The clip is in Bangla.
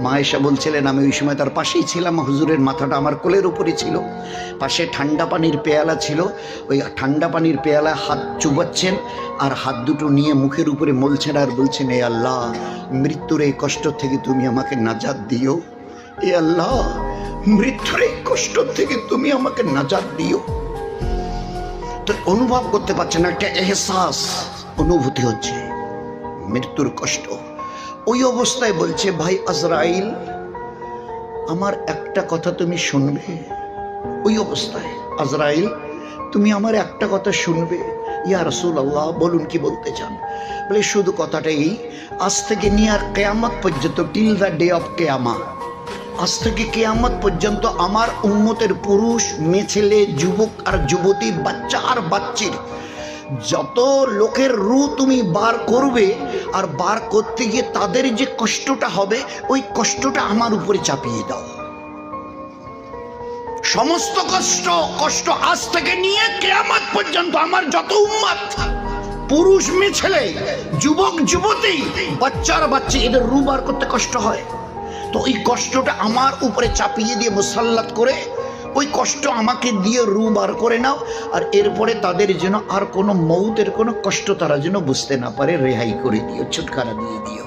মা আয়েশা বলছিলেন আমি ওই সময় তার পাশেই ছিলাম, হুজুরের মাথাটা আমার কোলের উপরে ছিল, পাশে ঠান্ডা পানির পেয়ালা ছিল, ওই ঠান্ডা পানির পেয়ালা হাত চুবাচ্ছেন আর হাত দুটো নিয়ে মুখের উপরে মলছেন আর বলছেন, এ আল্লাহ মৃত্যুর এই কষ্ট থেকে তুমি আমাকে নাজাত দিও, এ আল্লাহ মৃত্যুর এই কষ্ট থেকে তুমি আমাকে নাজাত দিও। তো অনুভব করতে পারছেন, একটা এহসাস অনুভূতি হচ্ছে মৃত্যুর কষ্ট। ওই অবস্থায় বলছে, ভাই আজরাইল আমার একটা কথা তুমি শুনবে? ওই অবস্থায় আজরাইল তুমি আমার একটা কথা শুনবে? ইয়া রাসূলুল্লাহ বলুন কি বলতে চান? বলে শুধু কথাটাই, আজ থেকে নিয়ে আর কিয়ামত পর্যন্ত, টিল দ্য ডে অফ কিয়ামা, আজ থেকে কিয়ামত পর্যন্ত আমার উম্মতের পুরুষ মেয়ে ছেলে যুবক আর যুবতী বাচ্চা আর বাচ্চির যত লোকের রূহ তুমি বার করবে, আর বার করতে গিয়ে তাদের যে কষ্টটা হবে ওই কষ্টটা আমার উপরে চাপিয়ে দাও। সমস্ত কষ্ট আজ থেকে নিয়ে কিয়ামত পর্যন্ত আমার যত উম্মত পুরুষ মেয়ে ছেলে যুবক যুবতী বাচ্চার বাচ্চা এদের রূহ বার করতে কষ্ট হয়, তো ওই কষ্টটা আমার উপরে চাপিয়ে দিয়ে মুসাল্লাত করে ওই কষ্ট আমাকে দিয়ে রূহ বার করে নাও, আর এরপরে তাদের যেন আর কোনো মৌতের কোনো কষ্ট তারা যেন বুঝতে না পারে, রেহাই করে দিও, ছুটকারা দিয়ে দিও।